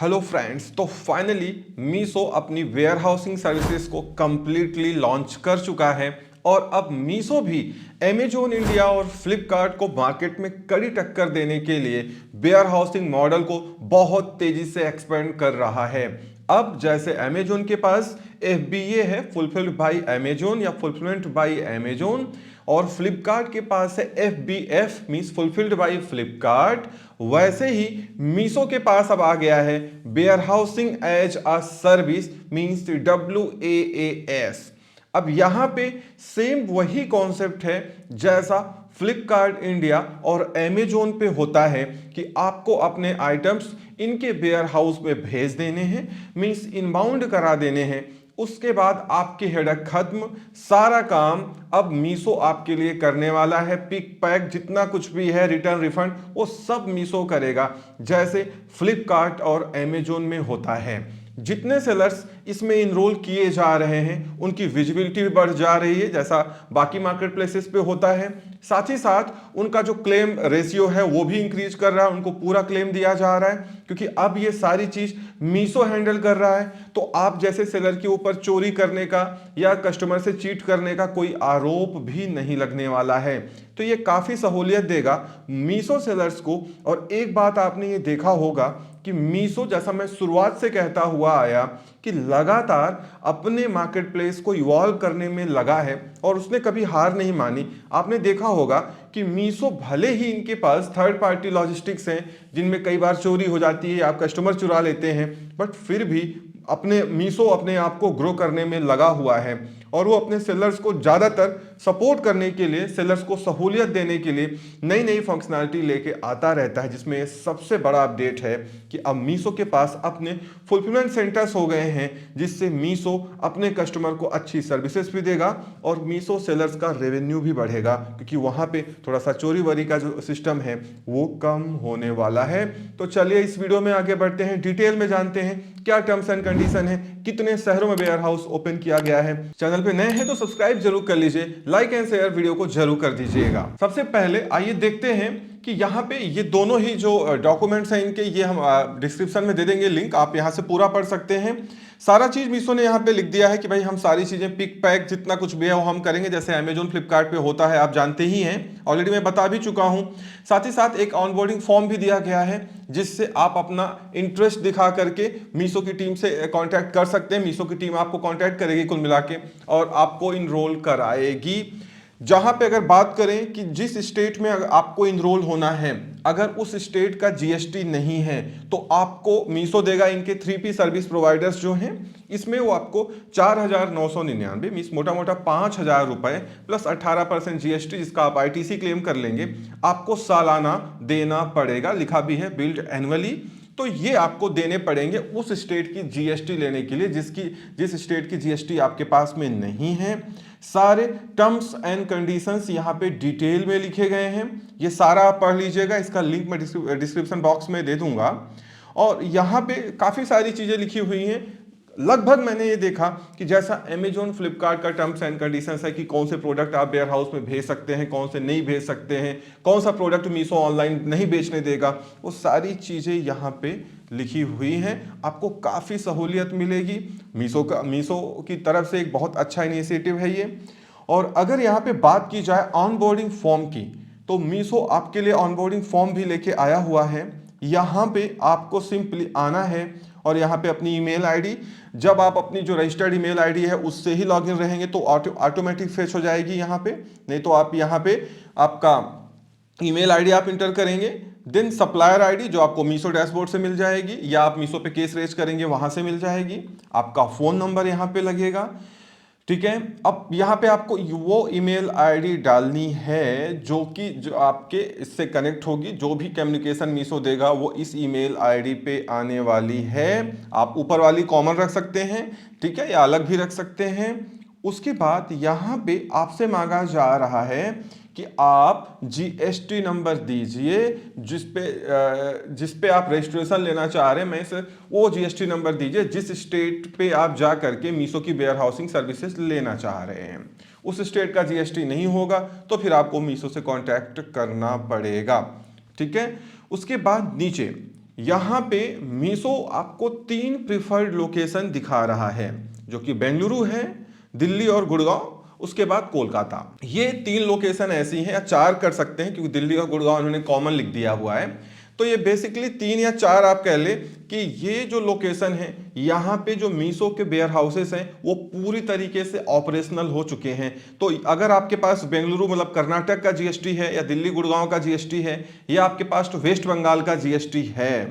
Hello friends, तो finally Meesho अपनी where housing services को कंप्लीटली लॉन्च कर चुका है और अब मीशो भी अमेजोन इंडिया और फ्लिपकार्ट को मार्केट में कड़ी टक्कर देने के लिए वेयर हाउसिंग मॉडल को बहुत तेजी से एक्सपेंड कर रहा है। अब जैसे अमेजोन के पास FBA है, फुलफिल्ड बाय अमेजोन या फुलफिलमेंट बाय अमेजोन, और फ्लिपकार्ट के पास है FBF means fulfilled by Flipkart, वैसे ही मीशो के पास अब आ गया है warehousing as a service means WaaS। अब यहां पे सेम वही कॉन्सेप्ट है जैसा फ्लिपकार्ट इंडिया और अमेजोन पे होता है कि आपको अपने आइटम्स इनके वेयर हाउस में भेज देने हैं, मींस इनबाउंड करा देने हैं। उसके बाद आपकी हेडक खत्म, सारा काम अब मीशो आपके लिए करने वाला है। पिक पैक जितना कुछ भी है, रिटर्न रिफंड, वो सब मीशो करेगा जैसे फ्लिपकार्ट और अमेजोन में होता है। जितने सेलर्स इसमें इनरोल किए जा रहे हैं उनकी विजिबिलिटी भी बढ़ जा रही है जैसा बाकी मार्केट प्लेसेस पे होता है। साथ ही साथ उनका जो क्लेम रेशियो है वो भी इंक्रीज कर रहा है, उनको पूरा क्लेम दिया जा रहा है क्योंकि अब ये सारी चीज मीशो हैंडल कर रहा है। तो आप जैसे सेलर के ऊपर चोरी करने का या कस्टमर से चीट करने का कोई आरोप भी नहीं लगने वाला है। तो ये काफी सहूलियत देगा मीशो सेलर्स को। और एक बात आपने ये देखा होगा कि मीशो, जैसा मैं शुरुआत से कहता हुआ आया, कि लगातार अपने मार्केट प्लेस को इवॉल्व करने में लगा है और उसने कभी हार नहीं मानी। आपने देखा होगा कि मीशो भले ही इनके पास थर्ड पार्टी लॉजिस्टिक्स हैं जिनमें कई बार चोरी हो जाती है, आप कस्टमर चुरा लेते हैं, बट फिर भी अपने मीशो अपने आप को ग्रो करने में लगा हुआ है और वो अपने सेलर्स को ज़्यादातर सपोर्ट करने के लिए, सेलर्स को सहूलियत देने के लिए नई नई फंक्शनैलिटी लेके आता रहता है। जिसमें सबसे बड़ा अपडेट है कि अब मीशो के पास अपने फुलफिलमेंट सेंटर्स हो गए हैं जिससे मीशो अपने कस्टमर को अच्छी सर्विसेज भी देगा और मीशो सेलर्स का रेवेन्यू भी बढ़ेगा क्योंकि वहाँ पे थोड़ा सा चोरी वरी का जो सिस्टम है वो कम होने वाला है। तो चलिए इस वीडियो में आगे बढ़ते हैं, डिटेल में जानते हैं क्या टर्म्स एंड कंडीशन है, कितने शहरों में वेयर हाउस ओपन किया गया है। चैनल पे नए हैं तो सब्सक्राइब जरूर कर लीजिए, लाइक एंड शेयर वीडियो को जरूर कर दीजिएगा। सबसे पहले आइए देखते हैं कि यहाँ पे ये दोनों ही जो डॉक्यूमेंट्स हैं इनके, ये हम डिस्क्रिप्शन में दे देंगे लिंक, आप यहाँ से पूरा पढ़ सकते हैं। सारा चीज मीशो ने यहाँ पे लिख दिया है कि भाई हम सारी चीजें पिक पैक जितना कुछ भी है वो हम करेंगे जैसे अमेजोन फ्लिपकार्ट पे होता है, आप जानते ही हैं, ऑलरेडी मैं बता भी चुका हूं। साथ ही साथ एक ऑनबोर्डिंग फॉर्म भी दिया गया है जिससे आप अपना इंटरेस्ट दिखा करके मीशो की टीम से कांटेक्ट कर सकते हैं। मीशो की टीम आपको कांटेक्ट करेगी कुल मिला के और आपको इनरोल कराएगी। जहां पे अगर बात करें कि जिस स्टेट में आपको इनरोल होना है, अगर उस स्टेट का GST नहीं है तो आपको मीशो देगा इनके 3P सर्विस प्रोवाइडर्स जो हैं, इसमें वो आपको 4,999 मीन्स मोटा मोटा 5,000 रुपए प्लस 18% GST, जिसका आप ITC क्लेम कर लेंगे, आपको सालाना देना पड़ेगा। लिखा भी है बिल्ड एनुअली। तो ये आपको देने पड़ेंगे उस स्टेट की GST लेने के लिए जिस स्टेट की GST आपके पास में नहीं है। सारे टर्म्स एंड कंडीशंस यहाँ पे डिटेल में लिखे गए हैं, ये सारा आप पढ़ लीजिएगा, इसका लिंक मैं डिस्क्रिप्शन बॉक्स में दे दूंगा। और यहाँ पे काफ़ी सारी चीज़ें लिखी हुई हैं। लगभग मैंने ये देखा कि जैसा अमेजोन फ्लिपकार्ट का टर्म्स एंड कंडीशंस है कि कौन से प्रोडक्ट आप वेयर हाउस में भेज सकते हैं, कौन से नहीं भेज सकते हैं, कौन सा प्रोडक्ट मीशो ऑनलाइन नहीं बेचने देगा, वो सारी चीज़ें यहाँ पे लिखी हुई हैं। आपको काफ़ी सहूलियत मिलेगी। मीशो की तरफ से एक बहुत अच्छा इनिशिएटिव है ये। और अगर यहाँ पे बात की जाए ऑनबोर्डिंग फॉर्म की, तो मीशो आपके लिए ऑनबोर्डिंग फॉर्म भी लेके आया हुआ है। यहाँ पे आपको सिंपली आना है और यहाँ पे अपनी ईमेल आईडी, जब आप अपनी जो रजिस्टर्ड ईमेल आईडी है उससे ही लॉगिन रहेंगे तो ऑटोमेटिक फेच हो जाएगी यहाँ पे, नहीं तो आप यहाँ पे आपका ईमेल आईडी आप इंटर करेंगे, देन सप्लायर आईडी जो आपको मीशो डैशबोर्ड से मिल जाएगी या आप मीशो पे केस रेज करेंगे वहां से मिल जाएगी। आपका फोन नंबर यहाँ पे लगेगा, ठीक है। अब यहाँ पे आपको वो ईमेल आईडी डालनी है जो आपके इससे कनेक्ट होगी, जो भी कम्युनिकेशन मीशो देगा वो इस ईमेल आईडी पे आने वाली है। आप ऊपर वाली कॉमन रख सकते हैं, ठीक है, या अलग भी रख सकते हैं। उसके बाद यहाँ पे आपसे मांगा जा रहा है कि आप GST नंबर दीजिए जिस पे आप रजिस्ट्रेशन लेना चाह रहे हैं, मैं इसे वो GST नंबर दीजिए जिस स्टेट पे आप जा करके मीशो की वेयर हाउसिंग सर्विसेज लेना चाह रहे हैं। उस स्टेट का GST नहीं होगा तो फिर आपको मीशो से कांटेक्ट करना पड़ेगा, ठीक है। उसके बाद नीचे यहाँ पे मीशो आपको 3 प्रिफर्ड लोकेशन दिखा रहा है, जो कि बेंगलुरु है, दिल्ली और गुड़गांव, उसके बाद कोलकाता। ये 3 लोकेशन ऐसी हैं, या 4 कर सकते हैं क्योंकि दिल्ली और गुड़गांव इन्होंने कॉमन लिख दिया हुआ है। तो ये बेसिकली 3 या 4 आप कह ले कि ये जो लोकेशन है, यहाँ पे जो मीशो के वेयर हाउसेस हैं वो पूरी तरीके से ऑपरेशनल हो चुके हैं। तो अगर आपके पास बेंगलुरु मतलब कर्नाटक का जीएसटी है, या दिल्ली गुड़गांव का जीएसटी है, या आपके पास तो वेस्ट बंगाल का जीएसटी है,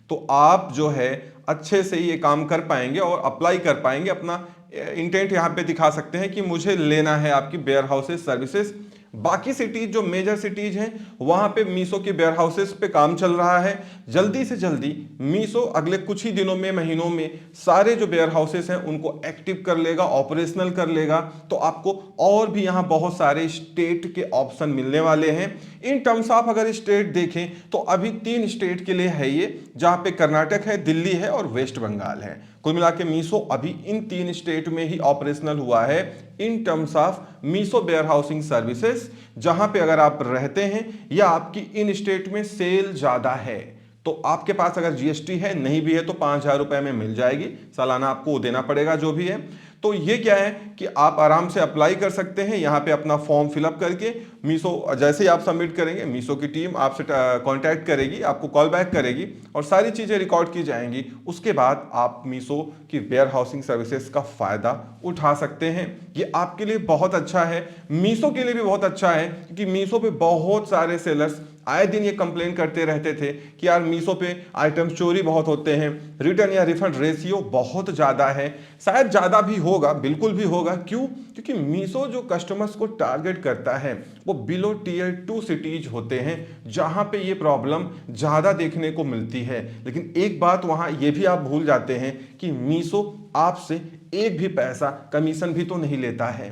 तो आप जो है अच्छे से ये काम कर पाएंगे और अप्लाई कर पाएंगे। अपना इंटेंट यहाँ पे दिखा सकते हैं कि मुझे लेना है आपकी वेयर हाउसेस सर्विसेज। बाकी सिटीज जो मेजर सिटीज हैं वहां पे मीशो के वेयर हाउसेस पे काम चल रहा है। जल्दी से जल्दी मीशो अगले कुछ ही दिनों में, महीनों में सारे जो वेयर हाउसेस हैं उनको एक्टिव कर लेगा, ऑपरेशनल कर लेगा। तो आपको और भी यहां बहुत सारे स्टेट के ऑप्शन मिलने वाले हैं। इन टर्म्स ऑफ अगर स्टेट देखें तो अभी 3 स्टेट के लिए है ये, जहां पे कर्नाटक है, दिल्ली है और वेस्ट बंगाल है। कुल मिला के मीशो अभी इन 3 स्टेट में ही ऑपरेशनल हुआ है in terms of Meesho warehousing services. जहां पे अगर आप रहते हैं या आपकी इन स्टेट में सेल ज्यादा है, तो आपके पास अगर जीएसटी है, नहीं भी है तो 5,000 रुपए में मिल जाएगी, सालाना आपको देना पड़ेगा जो भी है। तो ये क्या है कि आप आराम से अप्लाई कर सकते हैं यहाँ पे अपना फॉर्म फिलअप करके। मीशो जैसे ही आप सबमिट करेंगे, मीशो की टीम आपसे कांटेक्ट करेगी, आपको कॉल बैक करेगी और सारी चीज़ें रिकॉर्ड की जाएंगी। उसके बाद आप मीशो की वेयर हाउसिंग सर्विसेज का फ़ायदा उठा सकते हैं। ये आपके लिए बहुत अच्छा है, मीशो के लिए भी बहुत अच्छा है, क्योंकि मीशो पे बहुत सारे सेलर्स आए दिन ये कंप्लेन करते रहते थे कि यार मीशो पे आइटम्स चोरी बहुत होते हैं, रिटर्न या रिफंड रेशियो बहुत ज़्यादा है। शायद ज़्यादा भी होगा, बिल्कुल भी होगा। क्यों? क्योंकि मीशो जो कस्टमर्स को टारगेट करता है वो बिलो टियर 2 सिटीज होते हैं, जहां पे ये प्रॉब्लम ज़्यादा देखने को मिलती है। लेकिन एक बात वहां ये भी आप भूल जाते हैं कि मीशो आपसे एक भी पैसा कमीशन भी तो नहीं लेता है।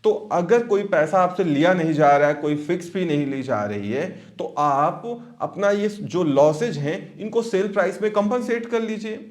तो अगर कोई पैसा आपसे लिया नहीं जा रहा है, कोई फिक्स फी नहीं ली जा रही है, तो आप अपना ये जो लॉसेज हैं इनको सेल प्राइस में कंपनसेट कर लीजिए।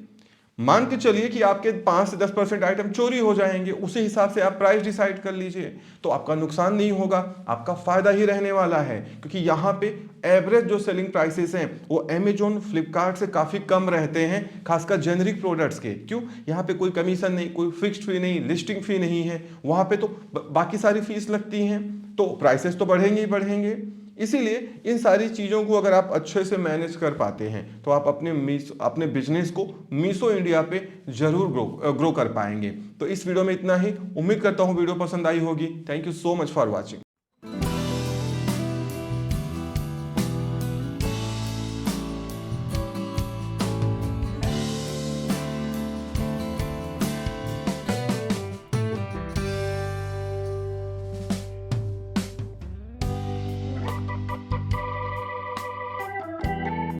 मान के चलिए कि आपके 5 से 10% आइटम चोरी हो जाएंगे, उसी हिसाब से आप प्राइस डिसाइड कर लीजिए, तो आपका नुकसान नहीं होगा, आपका फायदा ही रहने वाला है। क्योंकि यहाँ पे एवरेज जो सेलिंग प्राइसेस हैं वो अमेजोन, फ्लिपकार्ट से काफ़ी कम रहते हैं, खासकर जेनरिक प्रोडक्ट्स के। क्यों? यहाँ पे कोई कमीशन नहीं, कोई फिक्स्ड फी नहीं, लिस्टिंग फी नहीं है। वहाँ पे तो बाकी सारी फीस लगती हैं, तो प्राइसेस तो बढ़ेंगे ही बढ़ेंगे। इसीलिए इन सारी चीज़ों को अगर आप अच्छे से मैनेज कर पाते हैं तो आप अपने बिजनेस को मीशो इंडिया पे जरूर ग्रो कर पाएंगे। तो इस वीडियो में इतना ही। उम्मीद करता हूँ वीडियो पसंद आई होगी। Thank you so much for watching.